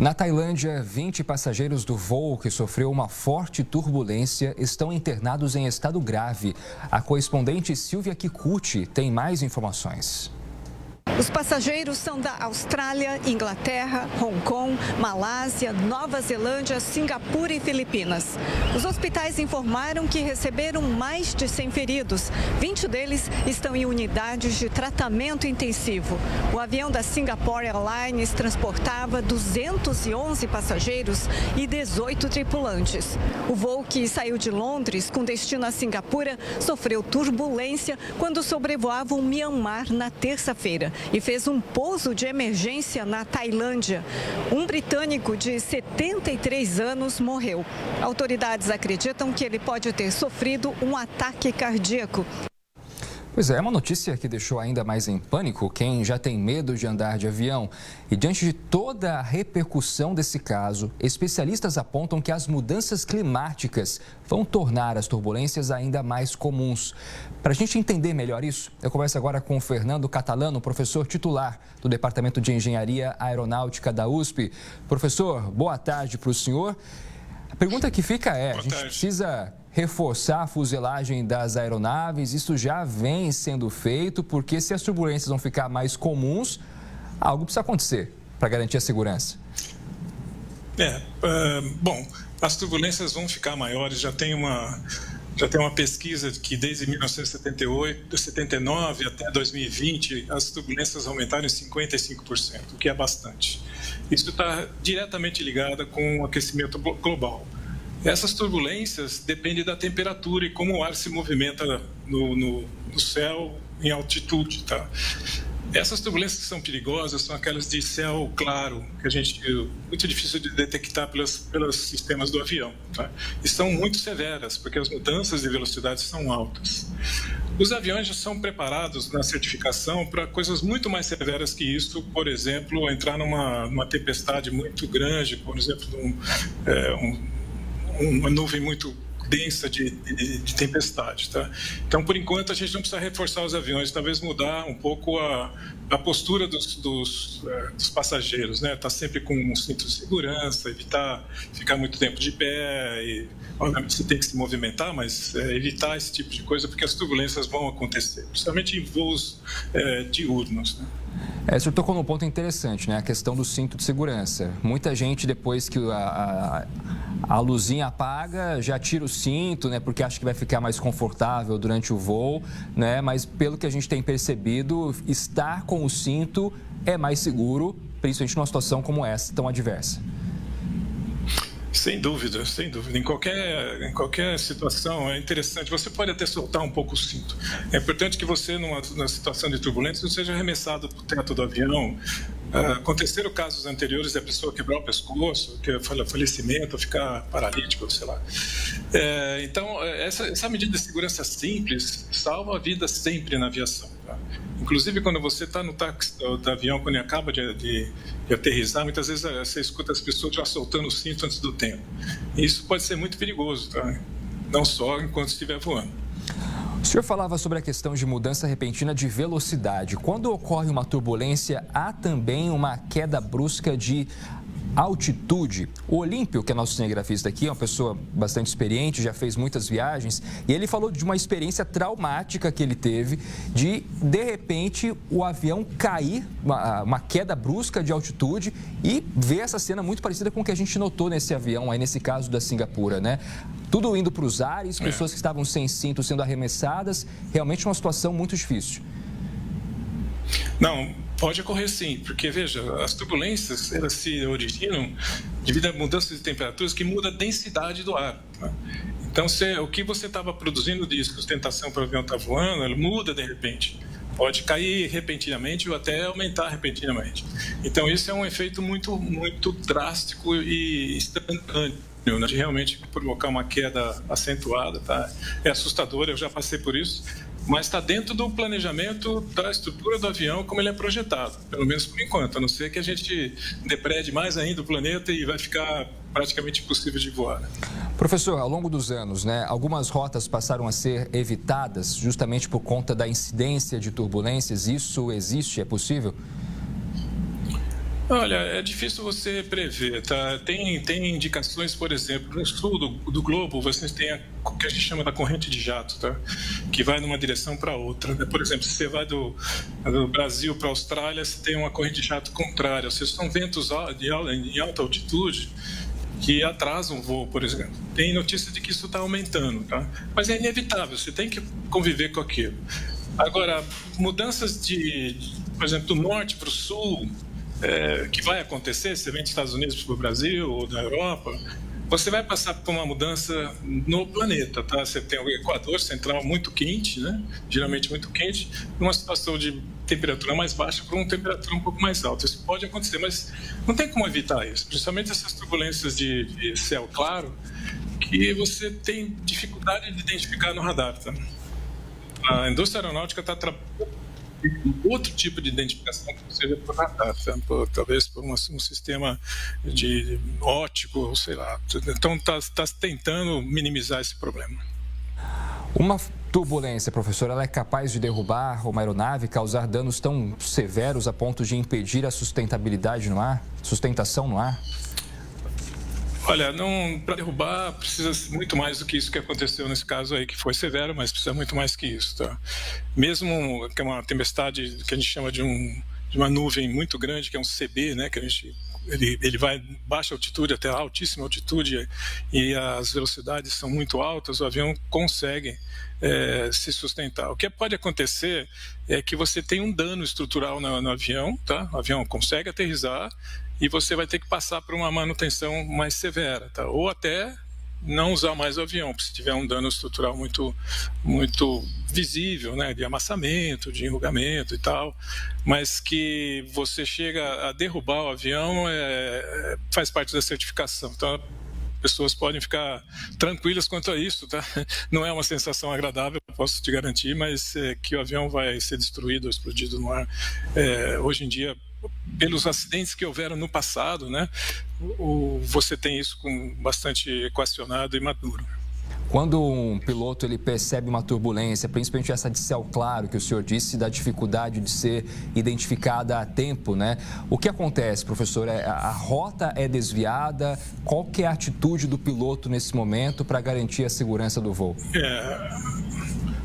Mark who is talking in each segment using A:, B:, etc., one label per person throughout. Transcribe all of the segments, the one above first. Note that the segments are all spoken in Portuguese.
A: Na Tailândia, 20 passageiros do voo que sofreu uma forte turbulência estão internados em estado grave. A correspondente Silvia Kikuchi tem mais informações.
B: Os passageiros são da Austrália, Inglaterra, Hong Kong, Malásia, Nova Zelândia, Singapura e Filipinas. Os hospitais informaram que receberam mais de 100 feridos. 20 deles estão em unidades de tratamento intensivo. O avião da Singapore Airlines transportava 211 passageiros e 18 tripulantes. O voo que saiu de Londres com destino a Singapura sofreu turbulência quando sobrevoava o Myanmar na terça-feira e fez um pouso de emergência na Tailândia. Um britânico de 73 anos morreu. Autoridades acreditam que ele pode ter sofrido um ataque cardíaco.
A: Pois é uma notícia que deixou ainda mais em pânico quem já tem medo de andar de avião. E diante de toda a repercussão desse caso, especialistas apontam que as mudanças climáticas vão tornar as turbulências ainda mais comuns. Para a gente entender melhor isso, eu converso agora com o Fernando Catalano, professor titular do Departamento de Engenharia Aeronáutica da USP. Professor, boa tarde para o senhor. A pergunta que fica é, a gente precisa reforçar a fuselagem das aeronaves? Isso já vem sendo feito, porque se as turbulências vão ficar mais comuns, algo precisa acontecer para garantir a segurança.
C: Bom, as turbulências vão ficar maiores, já tem uma pesquisa que desde 1979 até 2020, as turbulências aumentaram em 55%, o que é bastante. Isso está diretamente ligado com o aquecimento global. Essas turbulências dependem da temperatura e como o ar se movimenta no céu em altitude, tá? Essas turbulências que são perigosas são aquelas de céu claro, que muito difícil de detectar pelos sistemas do avião, tá? E são muito severas, porque as mudanças de velocidade são altas. Os aviões já são preparados na certificação para coisas muito mais severas que isso, por exemplo, entrar numa tempestade muito grande, por exemplo, uma nuvem muito densa de tempestade, tá? Então, por enquanto, a gente não precisa reforçar os aviões, talvez mudar um pouco a postura dos passageiros, né? Tá sempre com um cinto de segurança, evitar ficar muito tempo de pé e, obviamente, você tem que se movimentar, mas evitar esse tipo de coisa, porque as turbulências vão acontecer, principalmente em voos diurnos, né?
A: O senhor tocou num ponto interessante, né? A questão do cinto de segurança. Muita gente, depois que a luzinha apaga, já tira o cinto, né? Porque acha que vai ficar mais confortável durante o voo, né? Mas pelo que a gente tem percebido, estar com o cinto é mais seguro, principalmente numa situação como essa, tão adversa.
C: Sem dúvida, sem dúvida. Em qualquer situação é interessante. Você pode até soltar um pouco o cinto. É importante que você, numa situação de turbulência, não seja arremessado para o teto do avião. Aconteceram casos anteriores da pessoa quebrar o pescoço, falecimento, ficar paralítico, sei lá. Então, essa medida de segurança simples salva a vida sempre na aviação, tá? Inclusive, quando você está no táxi do avião, quando ele acaba de aterrissar, muitas vezes você escuta as pessoas já soltando o cinto antes do tempo. E isso pode ser muito perigoso, tá? Não só enquanto estiver voando.
A: O senhor falava sobre a questão de mudança repentina de velocidade. Quando ocorre uma turbulência, há também uma queda brusca de altitude. O Olímpio, que é nosso cinegrafista aqui, é uma pessoa bastante experiente, já fez muitas viagens, e ele falou de uma experiência traumática que ele teve de repente, o avião cair, uma queda brusca de altitude, e ver essa cena muito parecida com o que a gente notou nesse avião, aí nesse caso da Singapura, né? Tudo indo para os ares, pessoas que estavam sem cinto sendo arremessadas, realmente uma situação muito difícil.
C: Não, pode ocorrer sim, porque, veja, as turbulências, elas se originam devido a mudanças de temperaturas que muda a densidade do ar, tá? Então, o que você estava produzindo de sustentação para o avião estar voando, ele muda de repente. Pode cair repentinamente ou até aumentar repentinamente. Então, isso é um efeito muito, muito drástico e instantâneo, né, de realmente provocar uma queda acentuada, tá? É assustador, eu já passei por isso, mas está dentro do planejamento da estrutura do avião como ele é projetado, pelo menos por enquanto, a não ser que a gente deprede mais ainda o planeta e vai ficar praticamente impossível de voar.
A: Professor, ao longo dos anos, né, algumas rotas passaram a ser evitadas justamente por conta da incidência de turbulências. Isso existe? É possível?
C: Olha, é difícil você prever, tá? Tem indicações, por exemplo, no sul do globo, vocês têm o que a gente chama da corrente de jato, tá? Que vai numa direção para outra, né? Por exemplo, se você vai do Brasil para a Austrália, você tem uma corrente de jato contrária, ou seja, são ventos em alta altitude que atrasam o voo, por exemplo. Tem notícia de que isso está aumentando, tá? Mas é inevitável, você tem que conviver com aquilo. Agora, mudanças por exemplo, do norte para o sul, que vai acontecer, se você vem dos Estados Unidos para o Brasil ou da Europa, você vai passar por uma mudança no planeta, tá? Você tem o Equador central muito quente, né? Geralmente muito quente, numa situação de temperatura mais baixa para uma temperatura um pouco mais alta. Isso pode acontecer, mas não tem como evitar isso, principalmente essas turbulências de céu claro, que você tem dificuldade de identificar no radar, tá? A indústria aeronáutica está trabalhando outro tipo de identificação que seja por radar, talvez por um sistema de óptico, sei lá. Então, está tentando minimizar esse problema.
A: Uma turbulência, professor, ela é capaz de derrubar uma aeronave, causar danos tão severos a ponto de impedir a sustentabilidade no ar, sustentação no ar?
C: Olha, para derrubar precisa muito mais do que isso que aconteceu nesse caso aí, que foi severo, mas precisa muito mais que isso, tá? Mesmo que é uma tempestade que a gente chama de uma nuvem muito grande, que é um CB, né, que ele vai baixa altitude até altíssima altitude e as velocidades são muito altas, o avião consegue se sustentar. O que pode acontecer é que você tem um dano estrutural no avião, tá? O avião consegue aterrissar e você vai ter que passar por uma manutenção mais severa, tá? Ou até não usar mais o avião, se tiver um dano estrutural muito, muito visível, né, de amassamento, de enrugamento e tal, mas que você chega a derrubar o avião, faz parte da certificação. Então, pessoas podem ficar tranquilas quanto a isso, tá? Não é uma sensação agradável, posso te garantir, mas que o avião vai ser destruído ou explodido no ar. Hoje em dia, pelos acidentes que houveram no passado, né, você tem isso bastante equacionado e maduro.
A: Quando um piloto ele percebe uma turbulência, principalmente essa de céu claro, que o senhor disse, da dificuldade de ser identificada a tempo, né? O que acontece, professor? A rota é desviada? Qual que é a atitude do piloto nesse momento para garantir a segurança do voo?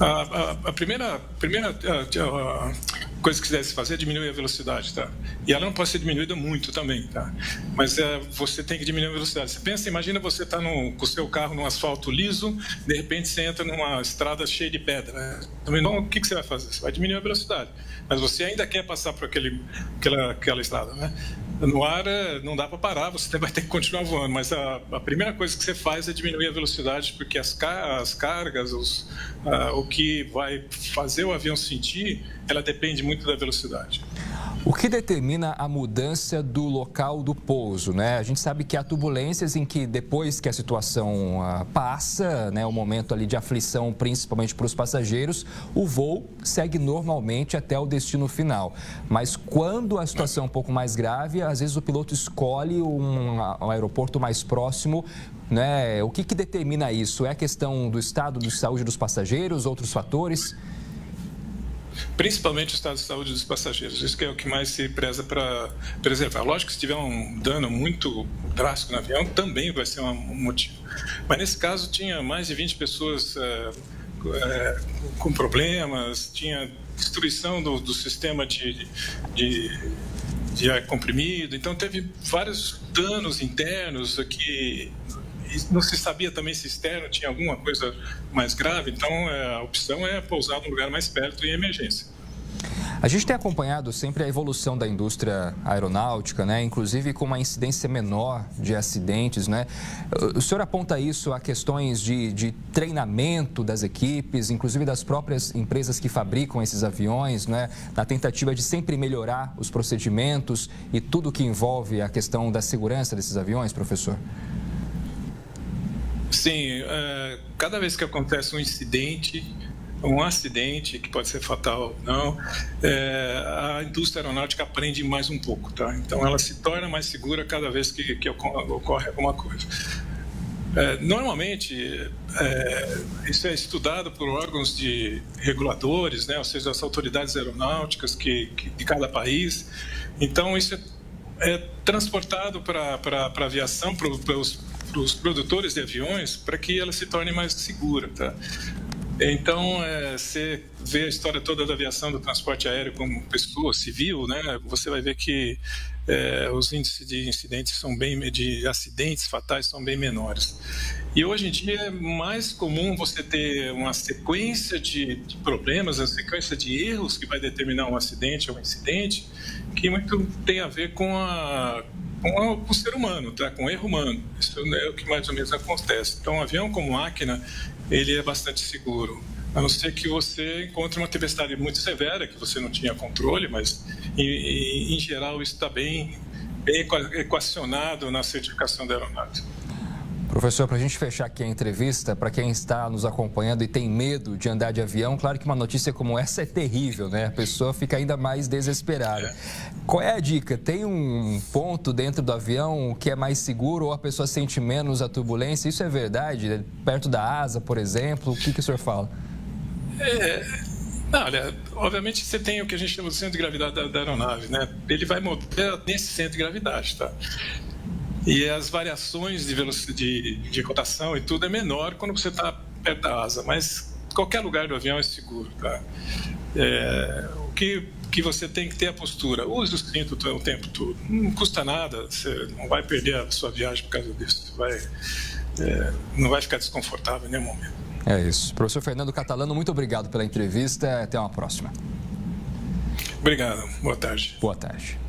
C: A primeira coisa que se deve fazer é diminuir a velocidade, tá? E ela não pode ser diminuída muito também, tá? Mas você tem que diminuir a velocidade. Você imagina você tá com o seu carro num asfalto liso, de repente você entra numa estrada cheia de pedra, né? Então, o que você vai fazer? Você vai diminuir a velocidade, mas você ainda quer passar por aquela estrada, né? No ar não dá para parar, você vai ter que continuar voando, mas a primeira coisa que você faz é diminuir a velocidade, porque as cargas, o que vai fazer o avião sentir, ela depende muito da velocidade.
A: O que determina a mudança do local do pouso, né? A gente sabe que há turbulências em que depois que a situação passa, né, o momento ali de aflição, principalmente para os passageiros, o voo segue normalmente até o destino final. Mas quando a situação é um pouco mais grave, às vezes o piloto escolhe um aeroporto mais próximo, né? O que determina isso? É a questão do estado de saúde dos passageiros, outros fatores?
C: Principalmente o estado de saúde dos passageiros. Isso que é o que mais se preza para preservar. Lógico que se tiver um dano muito drástico no avião, também vai ser um motivo. Mas nesse caso tinha mais de 20 pessoas com problemas, tinha destruição do sistema de ar comprimido, então teve vários danos internos aqui. Não se sabia também se externo tinha alguma coisa mais grave, então a opção é pousar num lugar mais perto em emergência.
A: A gente tem acompanhado sempre a evolução da indústria aeronáutica, né? Inclusive com uma incidência menor de acidentes, né? O senhor aponta isso a questões de treinamento das equipes, inclusive das próprias empresas que fabricam esses aviões, né? Na tentativa de sempre melhorar os procedimentos e tudo que envolve a questão da segurança desses aviões, professor?
C: Sim, cada vez que acontece um acidente que pode ser fatal ou não, a indústria aeronáutica aprende mais um pouco, tá? Então ela se torna mais segura cada vez que ocorre alguma coisa. Normalmente isso é estudado por órgãos de reguladores, né? Ou seja, as autoridades aeronáuticas de cada país. Então isso é transportado para a aviação, para os produtores de aviões, para que ela se torne mais segura, tá? Então, você vê a história toda da aviação, do transporte aéreo como pessoa civil, né? Você vai ver que os índices de incidentes de acidentes fatais são bem menores. E hoje em dia é mais comum você ter uma sequência de problemas, uma sequência de erros que vai determinar um acidente ou um incidente, que muito tem a ver com o ser humano, tá? Com o erro humano. Isso é o que mais ou menos acontece. Então, um avião como máquina, ele é bastante seguro. A não ser que você encontre uma tempestade muito severa, que você não tinha controle, mas, em geral, isso está bem equacionado na certificação da aeronave.
A: Professor, para a gente fechar aqui a entrevista, para quem está nos acompanhando e tem medo de andar de avião, claro que uma notícia como essa é terrível, né? A pessoa fica ainda mais desesperada. Qual é a dica? Tem um ponto dentro do avião que é mais seguro ou a pessoa sente menos a turbulência? Isso é verdade? Perto da asa, por exemplo? O que o senhor fala?
C: Olha, obviamente você tem o que a gente chama de centro de gravidade da aeronave, né? Ele vai mover nesse centro de gravidade, tá? E as variações de velocidade, de rotação e tudo é menor quando você está perto da asa, mas qualquer lugar do avião é seguro, tá? O que você tem que ter a postura. Use o cinto o tempo todo. Não custa nada, você não vai perder a sua viagem por causa disso. Não vai ficar desconfortável em nenhum momento.
A: É isso. Professor Fernando Catalano, muito obrigado pela entrevista. Até uma próxima.
C: Obrigado. Boa tarde.
A: Boa tarde.